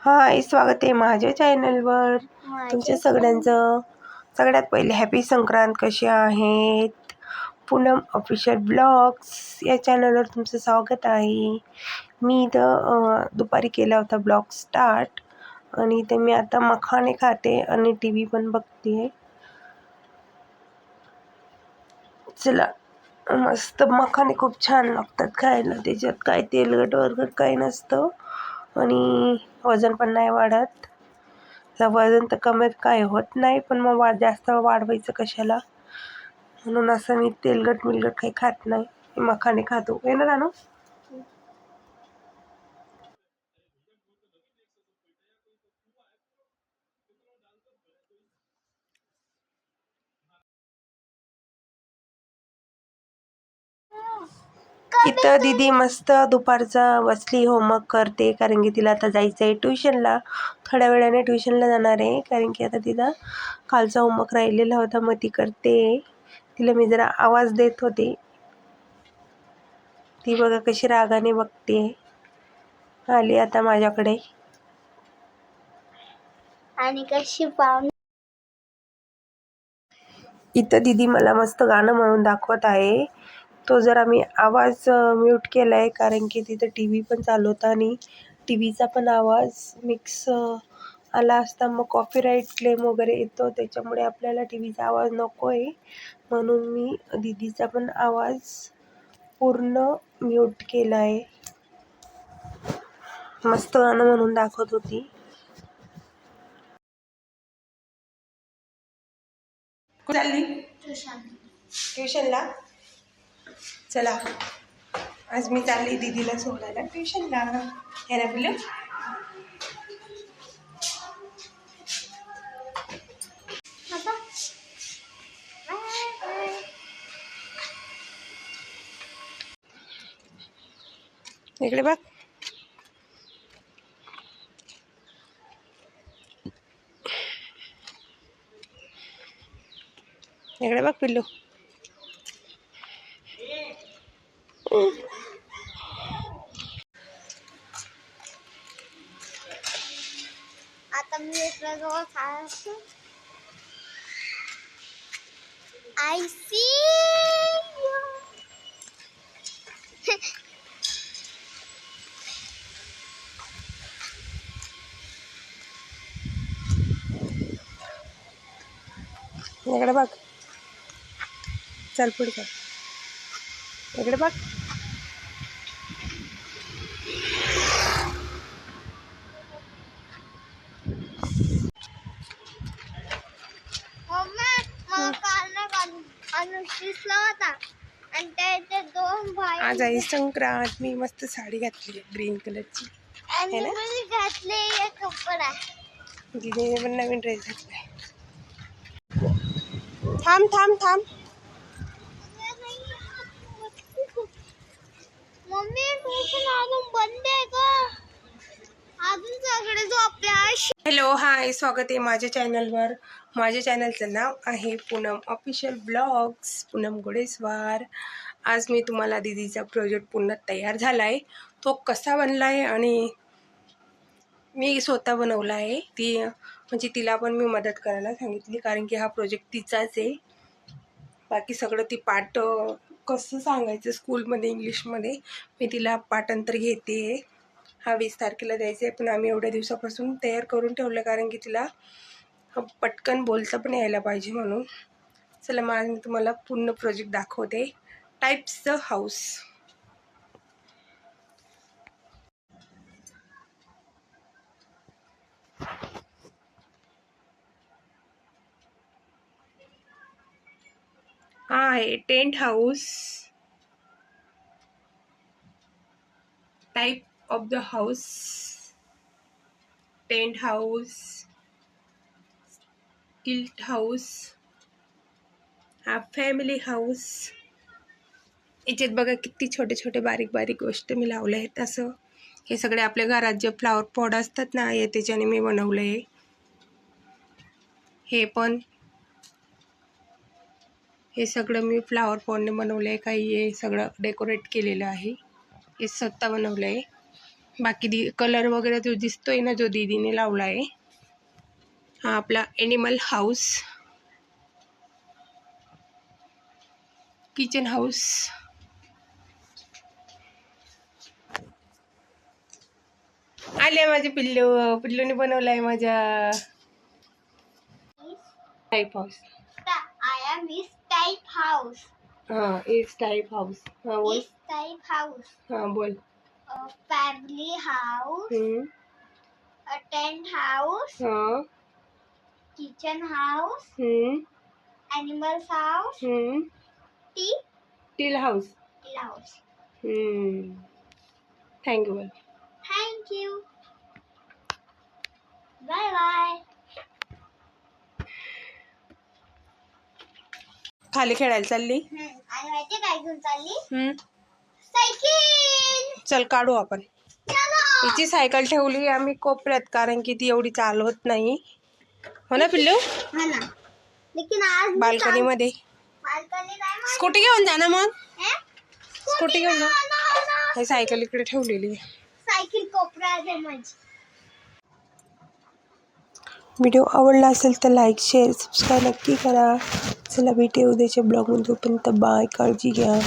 हाय, स्वागत आहे माझ्या चॅनलवर तुमच्या सगळ्यांचं. सगळ्यात पहिले हॅपी संक्रांत. कसे आहेत? पूनम ऑफिशियल ब्लॉग्स या चॅनलवर तुमचं स्वागत आहे. मी इथं दुपारी केला होता ब्लॉग स्टार्ट आणि इथे मी आता मखाणे खाते आणि टी व्ही पण बघते. चला, मस्त मखाणे खूप छान लागतात खायला. त्याच्यात काय तेलकट वगैरे काही नसतं आणि वजन पण नाही वाढत. वजन तर कमी काय होत नाही, पण मग जास्त वाढवायचं कशाला, म्हणून असं मी तेलकट मिलकट काही खात नाही. मखाणे खातो. येणार आणू? इथं दीदी मस्त दुपारचा बसली होमवर्क करते, कारण की तिला आता जायचं आहे ट्युशनला. थोड्या वेळाने ट्युशनला जाणार आहे, कारण की आता तिला कालचा होमवर्क राहिलेला होता, मग ती करते. तिला मी जरा आवाज देत होते. ती बघा कशी रागाने बघते. आली आता माझ्याकडे आणि कशी पाहून. इथं दीदी मला मस्त गाणं म्हणून दाखवत आहे. तो जरा मी आवाज म्यूट केला आहे, कारण की तिथं टी व्ही पण चालू होता आणि टी व्हीचा पण आवाज मिक्स आला असता मग कॉपीराईट क्लेम वगैरे येतो. त्याच्यामुळे आपल्याला टी व्हीचा आवाज नको आहे, म्हणून मी दीदीचा पण आवाज पूर्ण म्यूट केला आहे. मस्त गाणं म्हणून दाखवत होती. कुठे चालली? ट्युशनला. चला, आज मी चालली दीदीला सोडायला ट्युशनला. हे ना बोलू. इकडे बघ. इकडे बघ पिल्लू. आता मी जवळ खायचं. आय सी इकडे बघ. चल पुढे चल. इकडे बघ. अनुश्रीसला होता आणि त्याचे दोन भाई. आज आहे संक्रांत. मी मस्त साडी घातली ग्रीन कलरची. आणि मी घातले एक कपडा. दीदीने पण नवीन ड्रेस घातलाय. थांब थांब थांब. मम्मी ट्युशन अजून बंद आहे का? अजून सगळे झोपले. हॅलो, हाय, स्वागत आहे माझ्या चॅनलवर. माझ्या चॅनलचं नाव आहे पूनम ऑफिशियल ब्लॉग्स, पूनम गुडेस्वार. आज मी तुम्हाला दीदीचा प्रोजेक्ट पूर्ण तयार झाला आहे, तो कसा बनला आहे आणि मी स्वतः बनवला आहे. म्हणजे तिला पण मी मदत करायला सांगितली, कारण की हा प्रोजेक्ट तिचाच आहे. बाकी सगळं ती पाठ कसं सांगायचं स्कूलमध्ये इंग्लिशमध्ये मी तिला पाठांतर घेते. हा 20 तारखेला द्यायचा आहे, पण आम्ही एवढ्या दिवसापासून तयार करून ठेवलं, कारण की तिला पटकन बोलता पण यायला पाहिजे म्हणून. चला, मग आज मी तुम्हाला पूर्ण प्रोजेक्ट दाखवते. Types the house. हा आहे tent house. Type of the house. Tent house, tilt house, हा फॅमिली हाऊस. याच्यात बघा किती छोटे छोटे बारीक बारीक गोष्ट मी लावले आहेत. असं हे सगळे आपल्या घरात जे फ्लावर पॉट असतात ना, हे त्याच्याने मी बनवलं आहे. हे पण हे सगळं मी फ्लावर पॉटने बनवलं आहे. काही हे सगळं डेकोरेट केलेलं आहे. हे स्वतः बनवलं आहे. बाकी कलर वगैरे जो दिसतोय ना, जो दीदीने लावला आहे, हा आपला ॲनिमल हाऊस, किचन हाऊस. आले माझे पिल्लूने बनवलं आहे माझ्या type house. I am his type house. हां, इट्स टाईप हाऊस. हां बोल. His type house. हां बोल. A family house. A tent house. हां. Kitchen house. Animals house. Teal house. Tea house. Thank you बोल. Thank you. Bye bye. खाली खेळायला चालली. आणि माहिती काय घेऊन चालली? सायकल. चल काढू आपण. हिची सायकल ठेवली आम्ही कोपऱ्यात, कारण की ती एवढी चालवत नाही. हो ना पिल्लू? हा ना. लेकिन आज बाल्कनी मध्ये. बाल्कनी नाही. स्कूटी घेऊन जा ना मग. स्कूटी घेऊन जा. ही सायकल इकडे ठेवलेली आहे. सायकल कोपऱ्यात आहे माझी. व्हिडिओ आवडला असेल तर लाईक, शेअर, सबस्क्राईब नक्की करा. चला भेटूया उद्याच्या ब्लॉगमध्ये. तोपर्यंत बाय. काळजी घ्या.